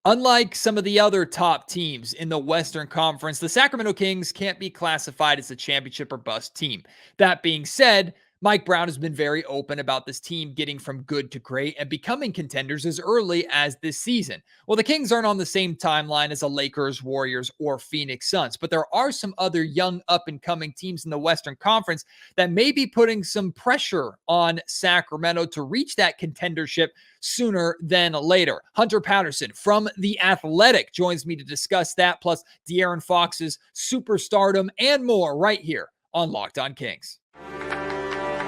Unlike some of the other top teams in the Western Conference, the Sacramento Kings can't be classified as a championship or bust team. That being said, Mike Brown has been very open about this team getting from good to great and becoming contenders as early as this season. Well, the Kings aren't on the same timeline as the Lakers, Warriors, or Phoenix Suns, but there are some other young up-and-coming teams in the Western Conference that may be putting some pressure on Sacramento to reach that contendership sooner than later. Hunter Patterson from The Athletic joins me to discuss that, plus De'Aaron Fox's superstardom and more right here on Locked On Kings.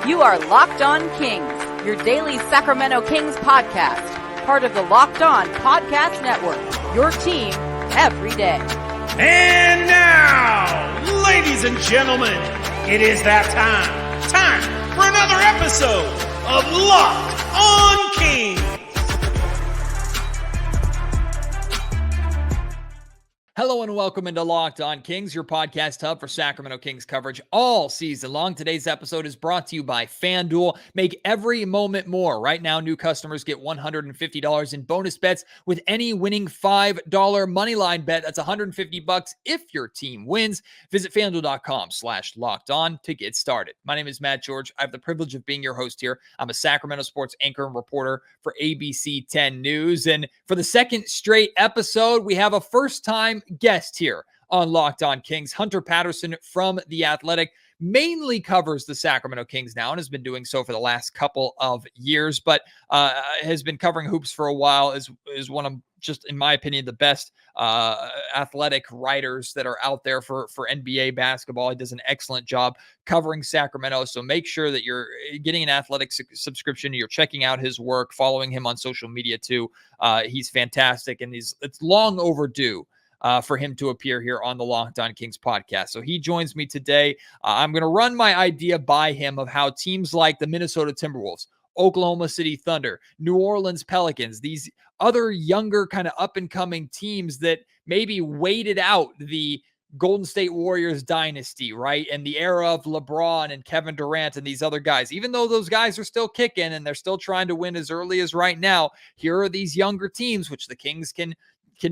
You are Locked On Kings, your daily Sacramento Kings podcast, part of the Locked On Podcast Network, your team every day. And now, ladies and gentlemen, it is that time for another episode of Locked On Kings. Hello and welcome into Locked On Kings, your podcast hub for Sacramento Kings coverage all season long. Today's episode is brought to you by FanDuel. Make every moment more. Right now, new customers get $150 in bonus bets with any winning $5 moneyline bet. That's $150 if your team wins. Visit FanDuel.com/lockedon to get started. My name is Matt George. I have the privilege of being your host here. I'm a Sacramento sports anchor and reporter for ABC 10 News. And for the second straight episode, we have a first-time guest here on Locked On Kings. Hunter Patterson from The Athletic mainly covers the Sacramento Kings now and has been doing so for the last couple of years, but has been covering hoops for a while, is one of, just in my opinion, the best athletic writers that are out there for NBA basketball. He does an excellent job covering Sacramento, so make sure that you're getting an Athletic subscription. You're checking out his work, following him on social media too. He's fantastic, and it's long overdue for him to appear here on the Locked On Kings podcast. So he joins me today. I'm going to run my idea by him of how teams like the Minnesota Timberwolves, Oklahoma City Thunder, New Orleans Pelicans, these other younger kind of up-and-coming teams that maybe waited out the Golden State Warriors dynasty, right? And the era of LeBron and Kevin Durant and these other guys. Even though those guys are still kicking and they're still trying to win as early as right now, here are these younger teams, which the Kings can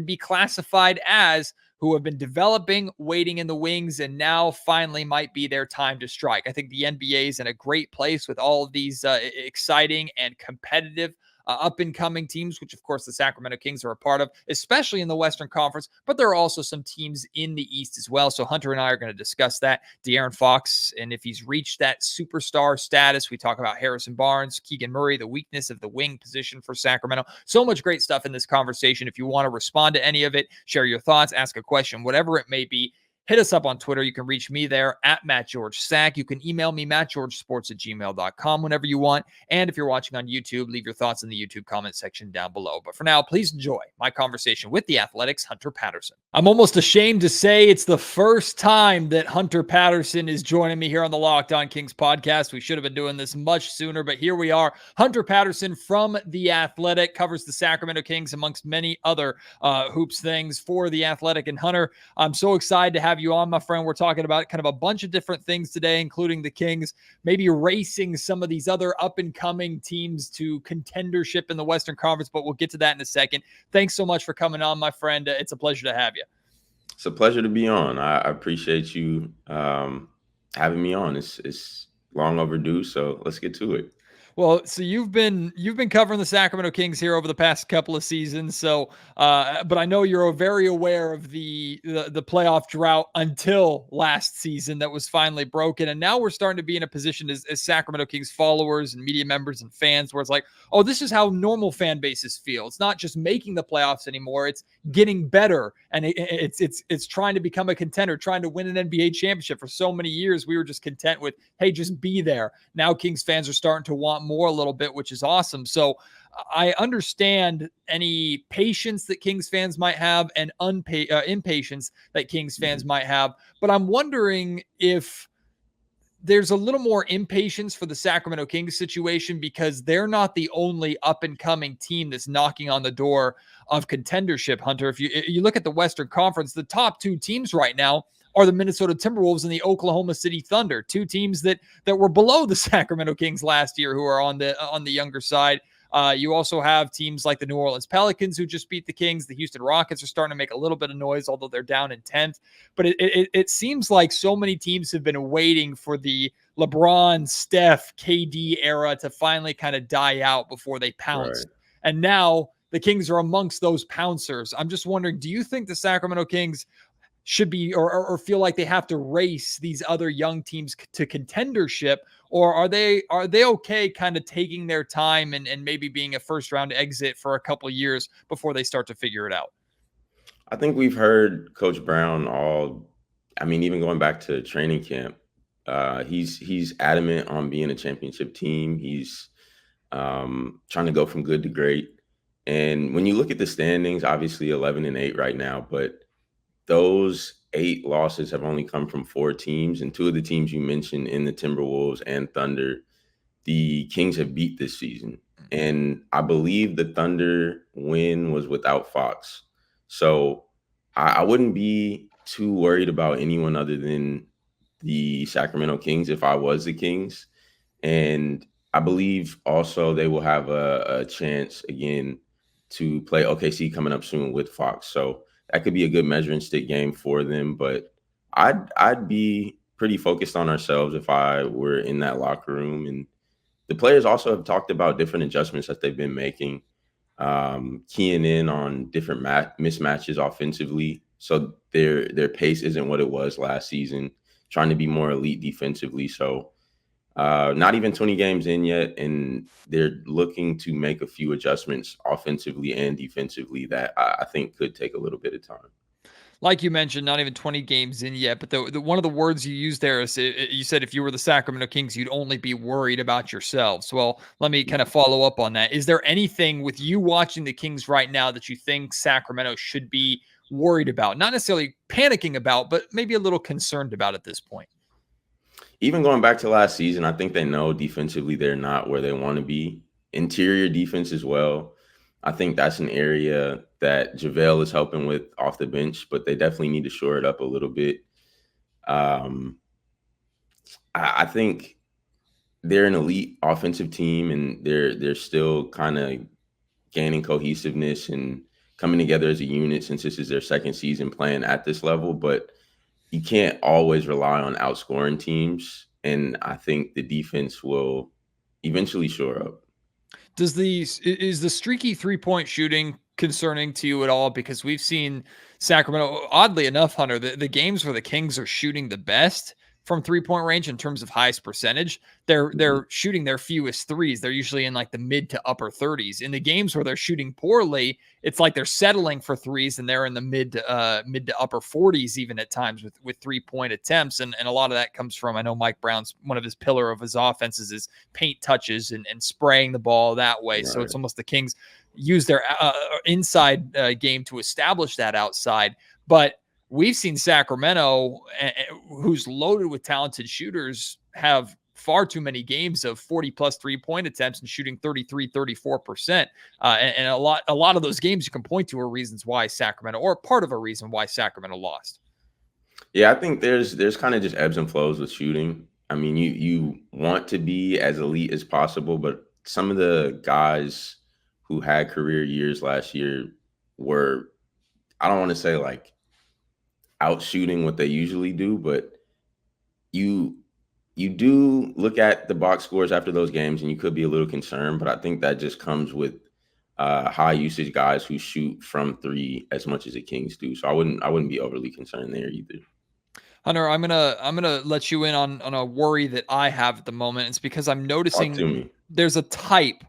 be classified as, who have been developing, waiting in the wings, and now finally might be their time to strike. I think the NBA is in a great place with all of these exciting and competitive up-and-coming teams, which of course the Sacramento Kings are a part of, especially in the Western Conference, but there are also some teams in the East as well. So Hunter and I are going to discuss that. De'Aaron Fox, and if he's reached that superstar status, we talk about Harrison Barnes, Keegan Murray, the weakness of the wing position for Sacramento. So much great stuff in this conversation. If you want to respond to any of it, share your thoughts, ask a question, whatever it may be, hit us up on Twitter. You can reach me there at MattGeorgeSack. You can email me, mattgeorgesports@gmail.com whenever you want. And if you're watching on YouTube, leave your thoughts in the YouTube comment section down below. But for now, please enjoy my conversation with The Athletic's Hunter Patterson. I'm almost ashamed to say it's the first time that Hunter Patterson is joining me here on the Locked On Kings podcast. We should have been doing this much sooner, but here we are. Hunter Patterson from The Athletic covers the Sacramento Kings amongst many other hoops things for The Athletic. And Hunter, I'm so excited to have you on, my friend. We're talking about kind of a bunch of different things today, including the Kings, maybe racing some of these other up-and-coming teams to contendership in the Western Conference, but we'll get to that in a second. Thanks so much for coming on, my friend. It's a pleasure to have you. It's a pleasure to be on. I appreciate you having me on. It's long overdue, so let's get to it. Well, so you've been covering the Sacramento Kings here over the past couple of seasons. So, but I know you're very aware of the playoff drought until last season that was finally broken, and now we're starting to be in a position as Sacramento Kings followers and media members and fans, where it's like, oh, this is how normal fan bases feel. It's not just making the playoffs anymore; it's getting better, and it's trying to become a contender, trying to win an NBA championship. For so many years, we were just content with, hey, just be there. Now, Kings fans are starting to want more a little bit, which is awesome. So I understand any patience that Kings fans might have and impatience that Kings fans might have, but I'm wondering if there's a little more impatience for the Sacramento Kings situation because they're not the only up-and-coming team that's knocking on the door of contendership, Hunter. If you look at the Western Conference, the top two teams right now are the Minnesota Timberwolves and the Oklahoma City Thunder, two teams that were below the Sacramento Kings last year, who are on the younger side. You also have teams like the New Orleans Pelicans who just beat the Kings. The Houston Rockets are starting to make a little bit of noise, although they're down in 10th. But it seems like so many teams have been waiting for the LeBron, Steph, KD era to finally kind of die out before they pounce. Right. And now the Kings are amongst those pouncers. I'm just wondering, do you think the Sacramento Kings should be or feel like they have to race these other young teams to contendership, or are they okay kind of taking their time and maybe being a first round exit for a couple of years before they start to figure it out? I think we've heard Coach Brown even going back to training camp, he's adamant on being a championship team. He's trying to go from good to great. And when you look at the standings, obviously 11-8 right now, but those 8 losses have only come from 4 teams, and 2 of the teams you mentioned in the Timberwolves and Thunder, the Kings have beat this season. And I believe the Thunder win was without Fox. So I wouldn't be too worried about anyone other than the Sacramento Kings if I was the Kings. And I believe also they will have a chance again to play OKC coming up soon with Fox. So that could be a good measuring stick game for them. But I'd be pretty focused on ourselves if I were in that locker room. And the players also have talked about different adjustments that they've been making, keying in on different mismatches offensively. So their pace isn't what it was last season, trying to be more elite defensively. So not even 20 games in yet, and they're looking to make a few adjustments offensively and defensively that I think could take a little bit of time. Like you mentioned, not even 20 games in yet, but the one of the words you used there is you said if you were the Sacramento Kings, you'd only be worried about yourselves. Well, let me kind of follow up on that. Is there anything with you watching the Kings right now that you think Sacramento should be worried about? Not necessarily panicking about, but maybe a little concerned about at this point? Even going back to last season, I think they know defensively they're not where they want to be. Interior defense as well. I think that's an area that JaVale is helping with off the bench, but they definitely need to shore it up a little bit. I think they're an elite offensive team, and they're still kind of gaining cohesiveness and coming together as a unit since this is their second season playing at this level. But you can't always rely on outscoring teams, and I think the defense will eventually shore up. Is the streaky 3-point shooting concerning to you at all? Because we've seen Sacramento, oddly enough, Hunter, the games where the Kings are shooting the best from 3-point range in terms of highest percentage, they're shooting their fewest threes. They're usually in like the mid to upper 30s. In the games where they're shooting poorly, it's like they're settling for threes and they're in the mid to upper 40s even at times with 3-point attempts. And a lot of that comes from, I know Mike Brown's one of his pillar of his offenses is paint touches and spraying the ball that way. Right. So it's almost the Kings use their inside game to establish that outside. But we've seen Sacramento, who's loaded with talented shooters, have far too many games of 40-plus 3-point attempts and shooting 33, 34%. And a lot of those games you can point to are reasons why Sacramento, or part of a reason why Sacramento lost. Yeah, I think there's kind of just ebbs and flows with shooting. I mean, you want to be as elite as possible, but some of the guys who had career years last year were, I don't want to say like out shooting what they usually do, but you do look at the box scores after those games and you could be a little concerned, but I think that just comes with high usage guys who shoot from 3 as much as the Kings do. So I wouldn't be overly concerned there either. Hunter, I'm gonna let you in on a worry that I have at the moment. It's because I'm noticing there's a type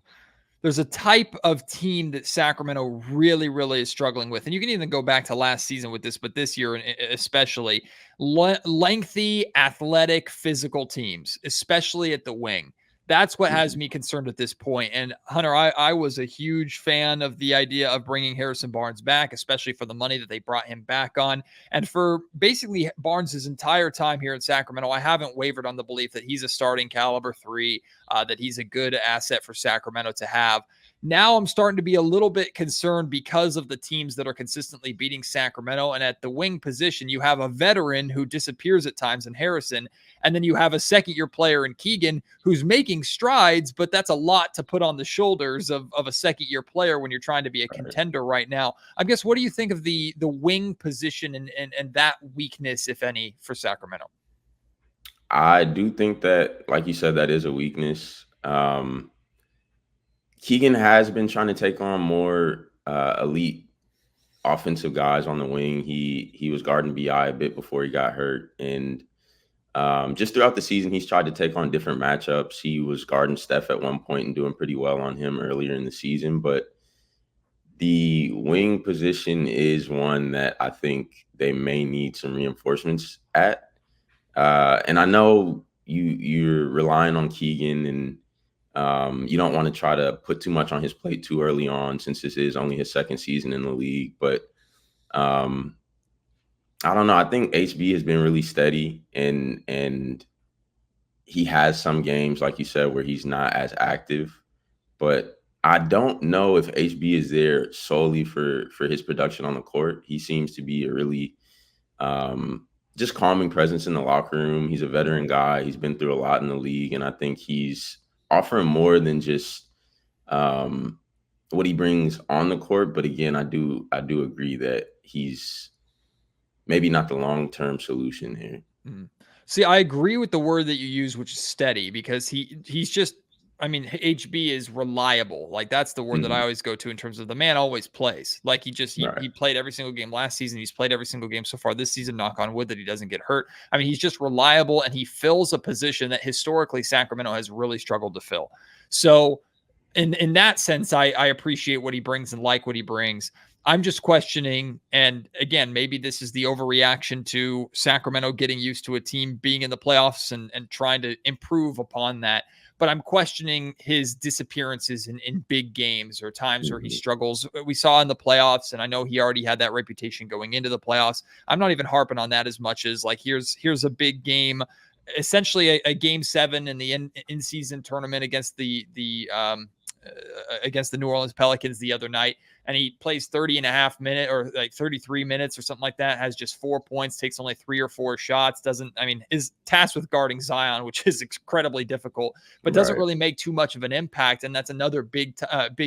of team that Sacramento really, really is struggling with. And you can even go back to last season with this, but this year especially, lengthy, athletic, physical teams, especially at the wing. That's what has me concerned at this point. And Hunter, I was a huge fan of the idea of bringing Harrison Barnes back, especially for the money that they brought him back on. And for basically Barnes' entire time here in Sacramento, I haven't wavered on the belief that he's a starting caliber 3, that he's a good asset for Sacramento to have. Now I'm starting to be a little bit concerned because of the teams that are consistently beating Sacramento. And at the wing position, you have a veteran who disappears at times in Harrison. And then you have a second-year player in Keegan who's making strides, but that's a lot to put on the shoulders of a second-year player when you're trying to be a contender right now. I guess, what do you think of the wing position and that weakness, if any, for Sacramento? I do think that, like you said, that is a weakness. Keegan has been trying to take on more elite offensive guys on the wing. He was guarding BI a bit before he got hurt, and just throughout the season, he's tried to take on different matchups. He was guarding Steph at one point and doing pretty well on him earlier in the season, but the wing position is one that I think they may need some reinforcements at. And I know you're relying on Keegan, and you don't want to try to put too much on his plate too early on, since this is only his second season in the league. But I don't know. I think HB has been really steady, and he has some games, like you said, where he's not as active. But I don't know if HB is there solely for his production on the court. He seems to be a really just calming presence in the locker room. He's a veteran guy. He's been through a lot in the league, and I think he's offering more than just what he brings on the court. But again, I do agree that he's maybe not the long-term solution here. See, I agree with the word that you use, which is steady, because he's just, I mean, HB is reliable. Like, that's the word that I always go to in terms of the man always plays. Like, he played every single game last season. He's played every single game so far this season, knock on wood that he doesn't get hurt. I mean, he's just reliable, and he fills a position that historically Sacramento has really struggled to fill. So in that sense, I appreciate what he brings and like what he brings. I'm just questioning, and again, maybe this is the overreaction to Sacramento getting used to a team being in the playoffs and trying to improve upon that. But I'm questioning his disappearances in big games or times where he struggles. We saw in the playoffs, and I know he already had that reputation going into the playoffs. I'm not even harping on that as much as, like, here's a big game, essentially a game 7 in the in-season tournament against the New Orleans Pelicans the other night. And he plays 30 and a half minutes or like 33 minutes or something like that, has just 4 points, takes only 3 or 4 shots, is tasked with guarding Zion, which is incredibly difficult, but doesn't really make too much of an impact. And that's another big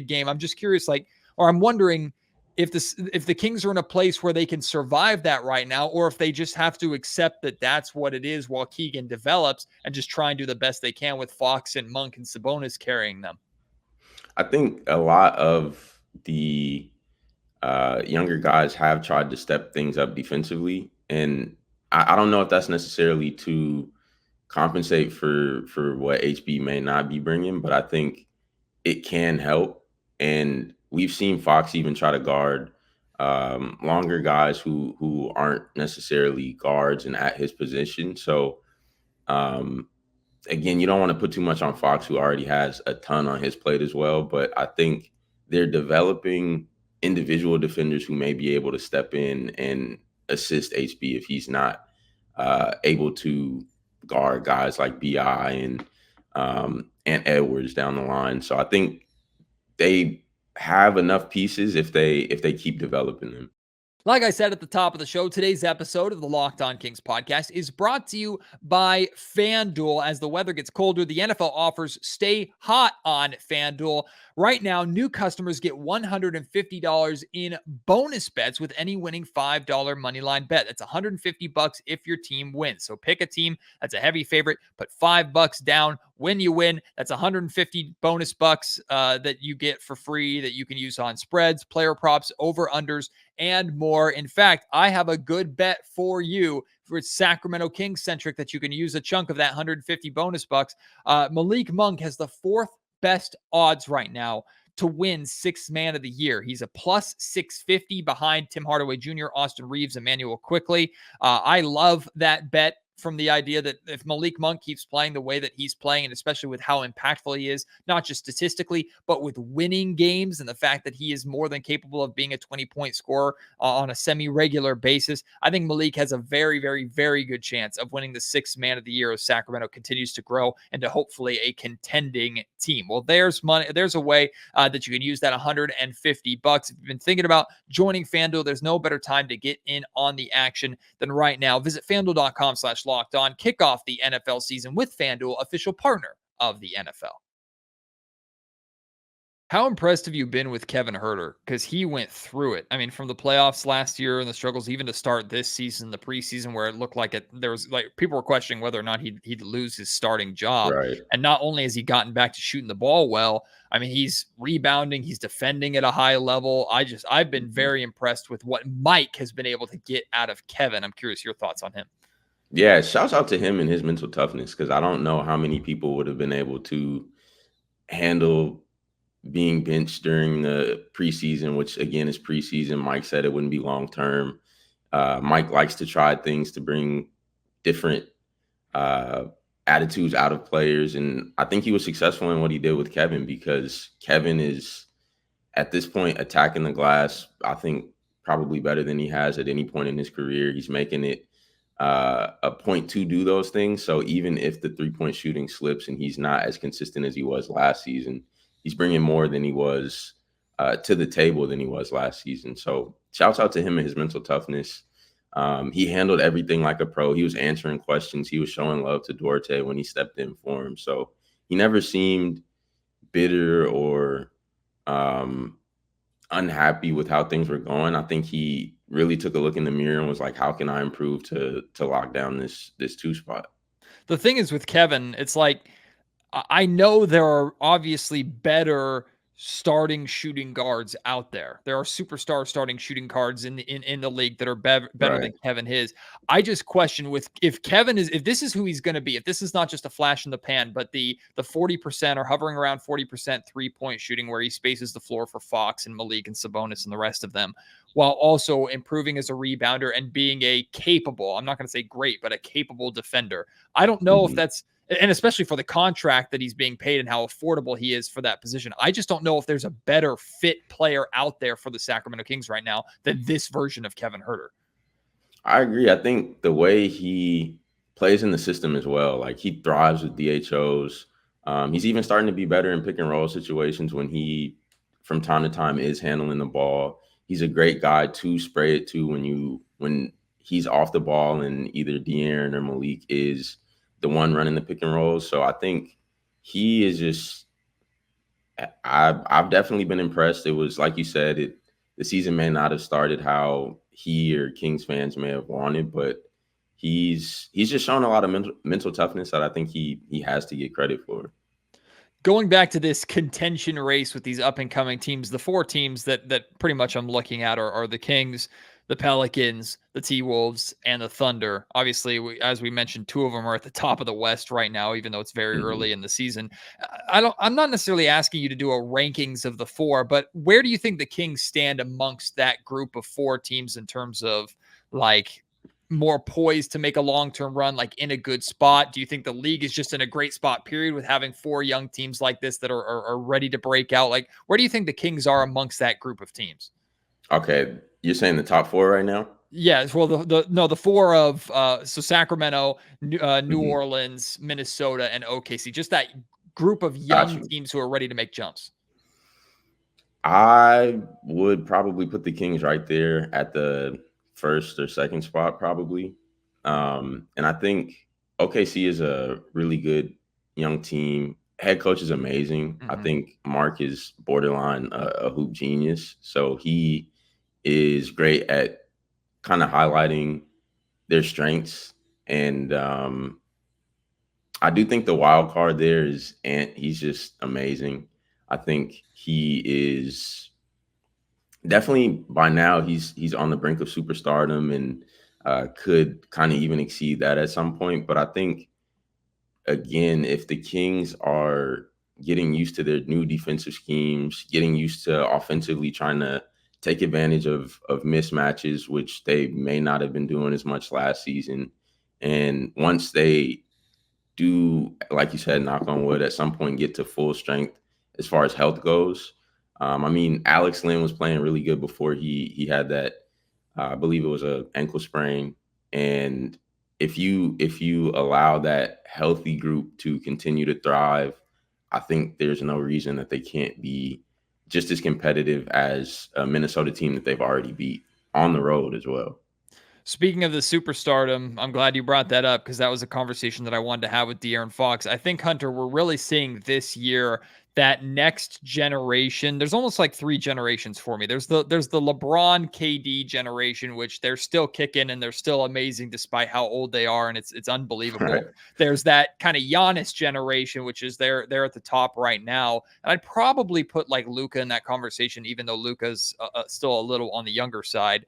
game. I'm just curious, I'm wondering if the Kings are in a place where they can survive that right now, or if they just have to accept that that's what it is while Keegan develops and just try and do the best they can with Fox and Monk and Sabonis carrying them. I think a lot of the younger guys have tried to step things up defensively, and I don't know if that's necessarily to compensate for what HB may not be bringing, but I think it can help. And we've seen Fox even try to guard longer guys who aren't necessarily guards and at his position. So again, you don't want to put too much on Fox, who already has a ton on his plate as well. But I think they're developing individual defenders who may be able to step in and assist HB if he's not able to guard guys like BI and Edwards down the line. So I think they have enough pieces if they keep developing them. Like I said at the top of the show, today's episode of the Locked On Kings podcast is brought to you by FanDuel. As the weather gets colder, the NFL offers stay hot on FanDuel. Right now, new customers get $150 in bonus bets with any winning $5 moneyline bet. That's $150 if your team wins. So pick a team that's a heavy favorite, put $5 down. When you win, that's 150 bonus bucks that you get for free that you can use on spreads, player props, over-unders, and more. In fact, I have a good bet for you. It's Sacramento Kings centric that you can use a chunk of that 150 bonus bucks. Malik Monk has the 4th best odds right now to win 6th man of the year. He's a plus 650 behind Tim Hardaway Jr., Austin Reeves, Emmanuel Quickly. I love that bet from the idea that if Malik Monk keeps playing the way that he's playing, and especially with how impactful he is, not just statistically, but with winning games and the fact that he is more than capable of being a 20-point scorer on a semi-regular basis, I think Malik has a very, very, very good chance of winning the 6th Man of the Year as Sacramento continues to grow into hopefully a contending team. Well, there's money. There's a way that you can use that $150. If you've been thinking about joining FanDuel, there's no better time to get in on the action than right now. Visit FanDuel.com/lockedon. Kick off the NFL season with FanDuel, official partner of the NFL. How impressed have you been with Kevin Huerter? Because he went through it. I mean, from the playoffs last year and the struggles, even to start this season, the preseason, where it looked like there was like people were questioning whether or not he'd lose his starting job. Right. And not only has he gotten back to shooting the ball well, I mean, he's rebounding, he's defending at a high level. I've been very impressed with what Mike has been able to get out of Kevin. I'm curious your thoughts on him. Yeah, shouts out to him and his mental toughness, because I don't know how many people would have been able to handle being benched during the preseason, which again is preseason. Mike said it wouldn't be long term. Mike likes to try things to bring different attitudes out of players, and I think he was successful in what he did with Kevin, because Kevin is at this point attacking the glass, I think, probably better than he has at any point in his career. He's making it a point to do those things. So even if the 3-point shooting slips and he's not as consistent as he was last season, he's bringing more than he was to the table than he was last season. So shouts out to him and his mental toughness. He handled everything like a pro. He was answering questions. He was showing love to Huerter when he stepped in for him. So he never seemed bitter or unhappy with how things were going. I think he really took a look in the mirror and was like, how can I improve to lock down this 2 spot? The thing is with Kevin, it's like, I know there are obviously better starting shooting guards out there. There are superstar starting shooting guards in the league that are better than Kevin his. I just question if this is who he's going to be, if this is not just a flash in the pan, but the 40% or hovering around 40% 3-point shooting where he spaces the floor for Fox and Malik and Sabonis and the rest of them, while also improving as a rebounder and being a capable, I'm not going to say great, but a capable defender. I don't know if that's, and especially for the contract that he's being paid and how affordable he is for that position. I just don't know if there's a better fit player out there for the Sacramento Kings right now than this version of Kevin Huerter. I agree. I think the way he plays in the system as well, like he thrives with DHOs. He's even starting to be better in pick and roll situations when he, from time to time, is handling the ball. He's a great guy to spray it to when he's off the ball and either De'Aaron or Malik is the one running the pick and rolls. So I think he is just, I've definitely been impressed. It was, like you said, the season may not have started how he or Kings fans may have wanted, but he's just shown a lot of mental toughness that I think he has to get credit for. Going back to this contention race with these up and coming teams, the 4 teams that pretty much I'm looking at are the Kings, the Pelicans, the T-Wolves, and the Thunder. Obviously, as we mentioned, 2 of them are at the top of the West right now, even though it's very early in the season. I'm not necessarily asking you to do a rankings of the 4, but where do you think the Kings stand amongst that group of 4 teams in terms of like more poised to make a long-term run, like in a good spot? Do you think the league is just in a great spot, period, with having 4 young teams like this that are ready to break out? Like, where do you think the Kings are amongst that group of teams? Okay, you're saying the top 4 right now? Yeah, well, the 4 of so Sacramento, New Orleans, Minnesota, and OKC. Just that group of young teams who are ready to make jumps. I would probably put the Kings right there at the 1st or 2nd spot, probably. And I think OKC is a really good young team. Head coach is amazing. I think Mark is borderline a hoop genius. So he is great at kind of highlighting their strengths. And I do think the wild card there is Ant. He's just amazing. I think he is definitely, by now, he's on the brink of superstardom and could kind of even exceed that at some point. But I think, again, if the Kings are getting used to their new defensive schemes, getting used to offensively trying to take advantage of mismatches, which they may not have been doing as much last season, And once they do, like you said, knock on wood, at some point get to full strength as far as health goes. I mean, Alex Lynn was playing really good before he had that. I believe it was a ankle sprain. And if you allow that healthy group to continue to thrive, I think there's no reason that they can't be just as competitive as a Minnesota team that they've already beat on the road as well. Speaking of the superstardom, I'm glad you brought that up because that was a conversation that I wanted to have with De'Aaron Fox. I think, Hunter, we're really seeing this year that next generation. There's almost like three generations for me. There's the LeBron KD generation, which they're still kicking and they're still amazing despite how old they are, and it's unbelievable. Right. There's that kind of Giannis generation, which is they're at the top right now. And I'd probably put like Luka in that conversation, even though Luka's still a little on the younger side.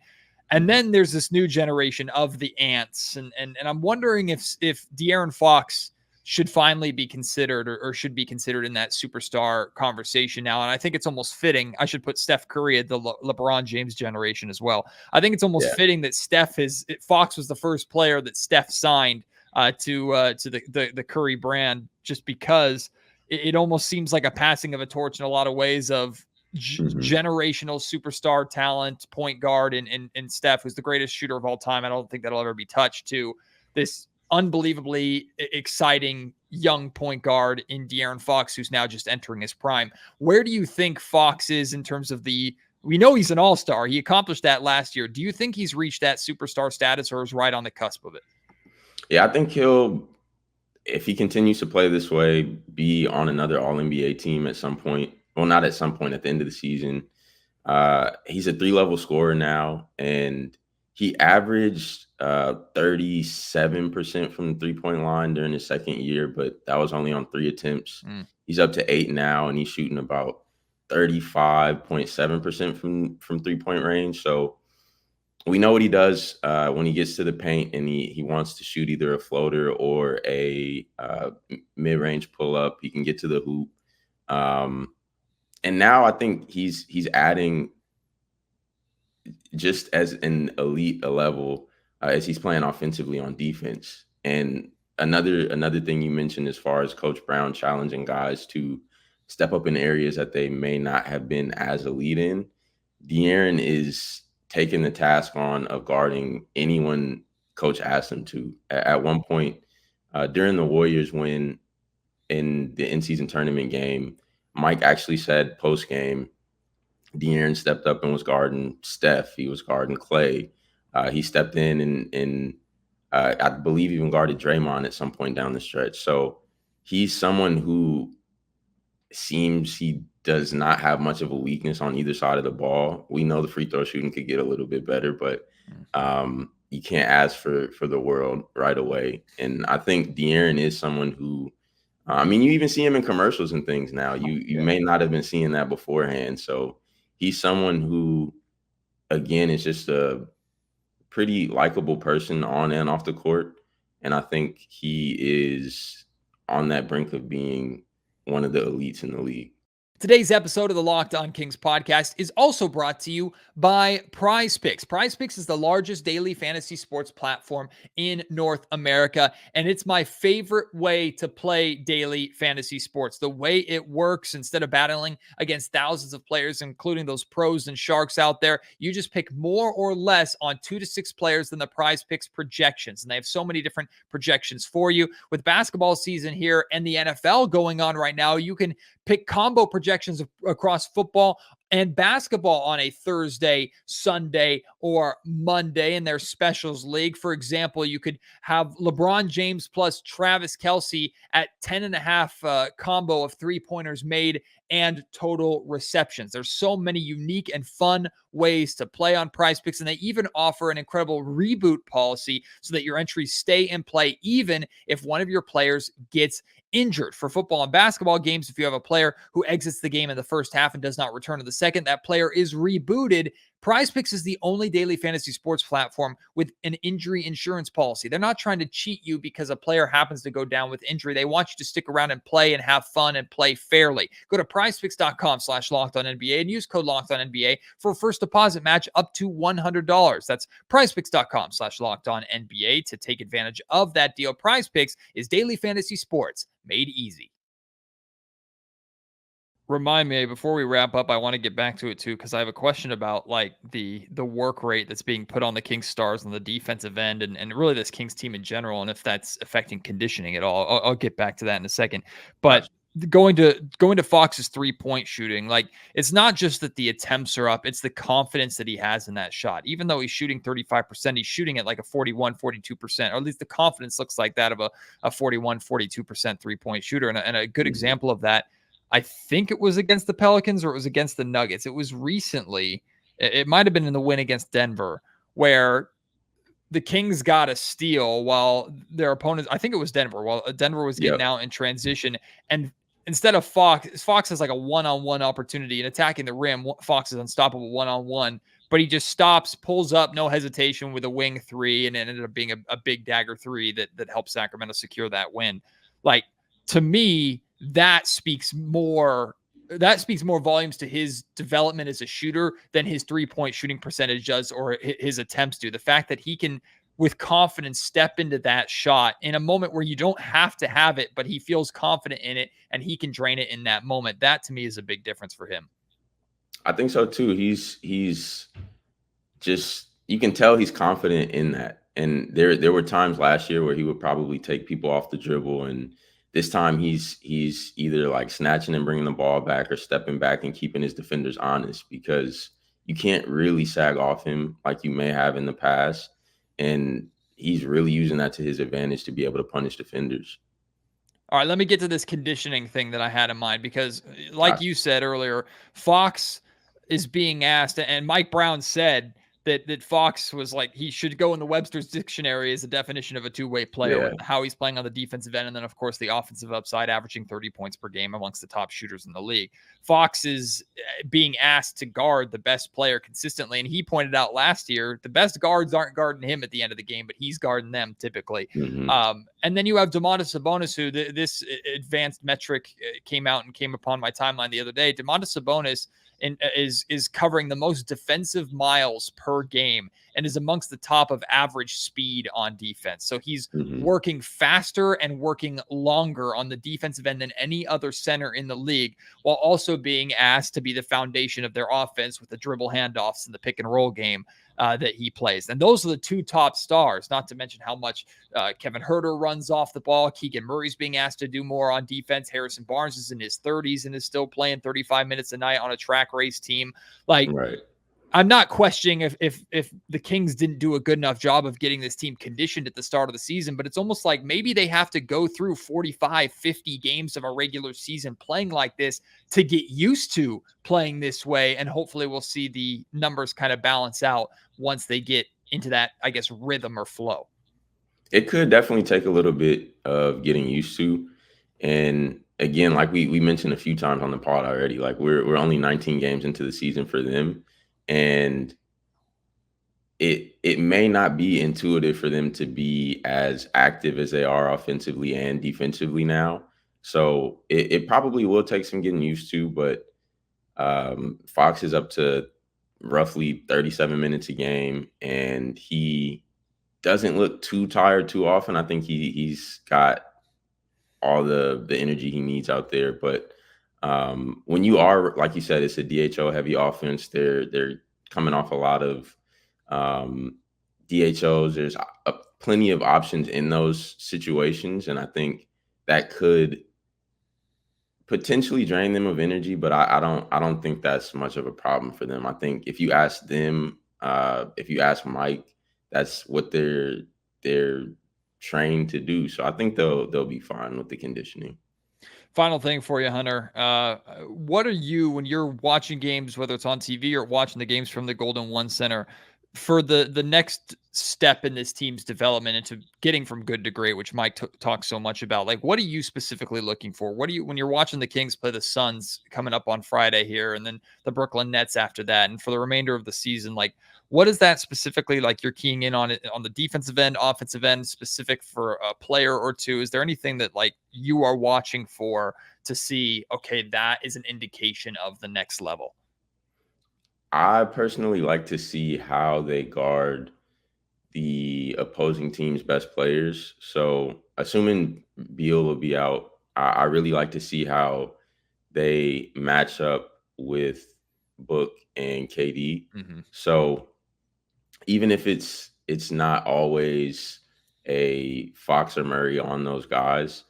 And then there's this new generation of the Ants. And I'm wondering if De'Aaron Fox should finally be considered or should be considered in that superstar conversation now. And I think it's almost fitting. I should put Steph Curry at the LeBron James generation as well. I think it's almost fitting that Fox was the first player that Steph signed to the Curry brand, just because it almost seems like a passing of a torch in a lot of ways of generational superstar talent, point guard, and Steph, who's the greatest shooter of all time. I don't think that'll ever be touched, to this unbelievably exciting young point guard in De'Aaron Fox, who's now just entering his prime. Where do you think Fox is in terms of we know he's an all-star. He accomplished that last year. Do you think he's reached that superstar status or is right on the cusp of it? Yeah, I think he'll, if he continues to play this way, be on another All-NBA team at some point. Well, not at some point, at the end of the season. He's a 3-level scorer now, and he averaged 37% from the three-point line during his second year, but that was only on 3 attempts. He's up to 8 now, and he's shooting about 35.7% from three-point range. So we know what he does when he gets to the paint and he wants to shoot either a floater or a mid-range pull-up. He can get to the hoop. And now I think he's adding, just as an elite level, as he's playing offensively on defense. And another thing you mentioned as far as Coach Brown challenging guys to step up in areas that they may not have been as elite in, De'Aaron is taking the task on of guarding anyone Coach asked him to. At one point during the Warriors win in the in-season tournament game, Mike actually said post-game, De'Aaron stepped up and was guarding Steph. He was guarding Clay. He stepped in and I believe even guarded Draymond at some point down the stretch. So he's someone who seems he does not have much of a weakness on either side of the ball. We know the free throw shooting could get a little bit better, but you can't ask for the world right away. And I think De'Aaron is someone who, I mean, you even see him in commercials and things now. You may not have been seeing that beforehand. So he's someone who, again, is just a pretty likable person on and off the court. And I think he is on that brink of being one of the elites in the league. Today's episode of the Locked On Kings podcast is also brought to you by PrizePicks. PrizePicks is the largest daily fantasy sports platform in North America, and it's my favorite way to play daily fantasy sports. The way it works, instead of battling against thousands of players, including those pros and sharks out there, you just pick more or less on 2 to 6 players than the PrizePicks projections. And they have so many different projections for you. With basketball season here and the NFL going on right now, you can pick combo projections across football and basketball on a Thursday, Sunday, or Monday in their specials league. For example, you could have LeBron James plus Travis Kelce at 10.5 combo of 3-pointers made and total receptions. There's so many unique and fun ways to play on PrizePicks, and they even offer an incredible reboot policy so that your entries stay in play even if one of your players gets injured. For football and basketball games, if you have a player who exits the game in the first half and does not return to the second that player is rebooted. PrizePicks is the only daily fantasy sports platform with an injury insurance policy. They're not trying to cheat you because a player happens to go down with injury. They want you to stick around and play and have fun and play fairly. Go to prizepicks.com/lockedonnba and use code LOCKEDONNBA for a first deposit match up to $100. That's prizepicks.com/LockedOnNBA to take advantage of that deal. PrizePicks is daily fantasy sports made easy. Remind me before we wrap up, I want to get back to it too, because I have a question about like the work rate that's being put on the Kings stars on the defensive end and really this Kings team in general, and if that's affecting conditioning at all. I'll get back to that in a second. But going to Fox's 3-point shooting, like it's not just that the attempts are up, it's the confidence that he has in that shot. Even though he's shooting 35%, he's shooting at like a 41-42%, or at least the confidence looks like that of a 41-42% 3-point shooter. And a good example of that, I think it was against the Pelicans or it was against the Nuggets. It was recently. It might have been in the win against Denver, where the Kings got a steal while their opponents, I think it was Denver, while Denver was getting out in transition. And instead of Fox has like a one-on-one opportunity and attacking the rim. Fox is unstoppable one-on-one, but he just stops, pulls up, no hesitation with a wing three, and it ended up being a big dagger three that helped Sacramento secure that win. Like, to me, that speaks more volumes to his development as a shooter than his 3-point shooting percentage does or his attempts do. The fact that he can, with confidence, step into that shot in a moment where you don't have to have it, but he feels confident in it and he can drain it in that moment. That to me is a big difference for him. I think so too. He's just, you can tell he's confident in that. And there were times last year where he would probably take people off the dribble, and this time he's either like snatching and bringing the ball back or stepping back and keeping his defenders honest, because you can't really sag off him like you may have in the past. And he's really using that to his advantage to be able to punish defenders. All right, let me get to this conditioning thing that I had in mind, because like you said earlier, Fox is being asked, and Mike Brown said that Fox was like, he should go in the Webster's dictionary as a definition of a two-way player, with how he's playing on the defensive end. And then, of course, the offensive upside, averaging 30 points per game amongst the top shooters in the league. Fox is being asked to guard the best player consistently. And he pointed out last year, the best guards aren't guarding him at the end of the game, but he's guarding them typically. And then you have Domantas Sabonis, who this advanced metric came upon my timeline the other day. Domantas Sabonis is covering the most defensive miles per game and is amongst the top of average speed on defense. So he's working faster and working longer on the defensive end than any other center in the league, while also being asked to be the foundation of their offense with the dribble handoffs and the pick and roll game that he plays. And those are the two top stars, not to mention how much Kevin Huerter runs off the ball. Keegan Murray's being asked to do more on defense. Harrison Barnes is in his 30s and is still playing 35 minutes a night on a track race team. Like, I'm not questioning if the Kings didn't do a good enough job of getting this team conditioned at the start of the season, but it's almost like maybe they have to go through 45, 50 games of a regular season playing like this to get used to playing this way. And hopefully we'll see the numbers kind of balance out once they get into that, I guess, rhythm or flow. It could definitely take a little bit of getting used to. And again, like we mentioned a few times on the pod already, like we're only 19 games into the season for them. And it may not be intuitive for them to be as active as they are offensively and defensively now. So it probably will take some getting used to, but Fox is up to roughly 37 minutes a game, and he doesn't look too tired too often. I think he's got all the energy he needs out there. But when you are, like you said, it's a DHO heavy offense. They're coming off a lot of DHOs. There's plenty of options in those situations, and I think that could potentially drain them of energy. But I don't think that's much of a problem for them. I think if you ask them, if you ask Mike, that's what they're trained to do. So I think they'll be fine with the conditioning. Final thing for you, Hunter. What are you, when you're watching games, whether it's on TV or watching the games from the Golden One Center, for the next step in this team's development into getting from good to great, which Mike talks so much about, like, what are you specifically looking for? What do you, when you're watching the Kings play the Suns coming up on Friday here, and then the Brooklyn Nets after that, and for the remainder of the season, like, what is that specifically, like, you're keying in on it on the defensive end, offensive end, specific for a player or two? Is there anything that, like, you are watching for to see, okay, that is an indication of the next level? I personally like to see how they guard the opposing team's best players. So, assuming Beal will be out, I really like to see how they match up with Book and KD. So, even if it's not always a Fox or Murray on those guys,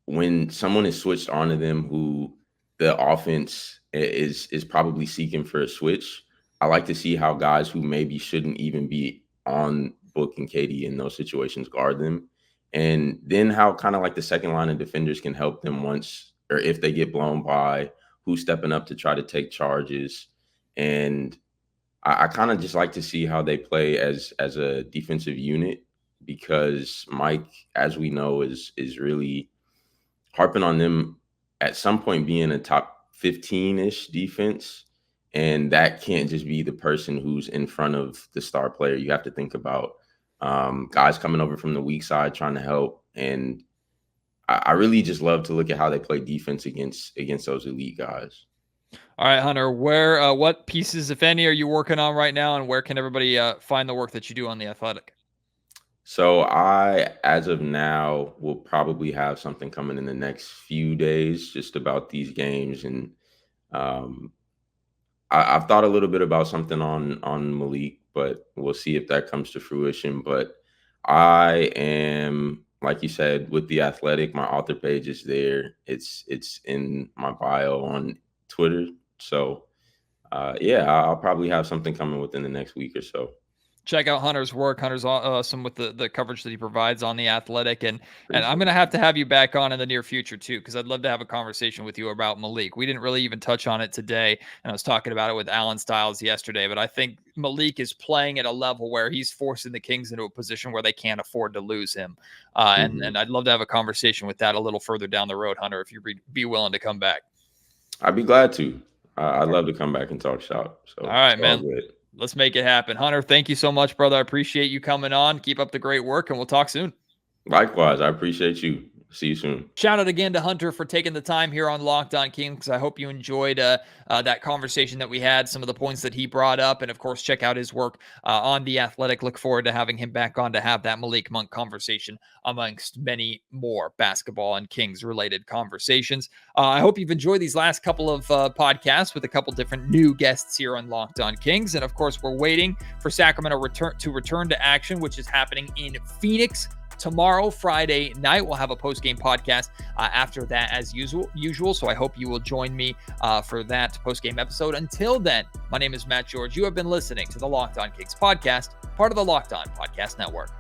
when someone is switched onto them who the offense is probably seeking for a switch, I like to see how guys who maybe shouldn't even be on Book and KD in those situations guard them. And then how kind of like the second line of defenders can help them once, or if they get blown by, who's stepping up to try to take charges. And I kind of just like to see how they play as a defensive unit, because Mike, as we know, is really harping on them at some point being a top 15-ish defense. And that can't just be the person who's in front of the star player. You have to think about guys coming over from the weak side trying to help. And I really just love to look at how they play defense against those elite guys. All right, Hunter, where, what pieces, if any, are you working on right now, and where can everybody find the work that you do on The Athletic? So I, as of now, will probably have something coming in the next few days just about these games. And I've thought a little bit about something on Malik, but we'll see if that comes to fruition. But I am, like you said, with The Athletic, my author page is there. It's in my bio on Twitter. So, yeah, I'll probably have something coming within the next week or so. Check out Hunter's work. Hunter's awesome with the coverage that he provides on The Athletic. And I'm going to have you back on in the near future, too, because I'd love to have a conversation with you about Malik. We didn't really even touch on it today, and I was talking about it with Alan Stiles yesterday. But I think Malik is playing at a level where he's forcing the Kings into a position where they can't afford to lose him. And I'd love to have a conversation with that a little further down the road, Hunter, if you'd be willing to come back. I'd be glad to. I'd love to come back and talk shop. So, all right, man. Let's make it happen. Hunter, thank you so much, brother. I appreciate you coming on. Keep up the great work, and we'll talk soon. Likewise. I appreciate you. See you soon. Shout out again to Hunter for taking the time here on Locked On Kings. I hope you enjoyed that conversation that we had, some of the points that he brought up, and of course, check out his work on The Athletic. Look forward to having him back on to have that Malik Monk conversation amongst many more basketball and Kings related conversations. I hope you've enjoyed these last couple of podcasts with a couple different new guests here on Locked On Kings. And of course, we're waiting for Sacramento return to action, which is happening in Phoenix tomorrow, Friday night. We'll have a post-game podcast after that as usual. So I hope you will join me for that post-game episode. Until then, my name is Matt George. You have been listening to the Locked On Kings podcast, part of the Locked On Podcast Network.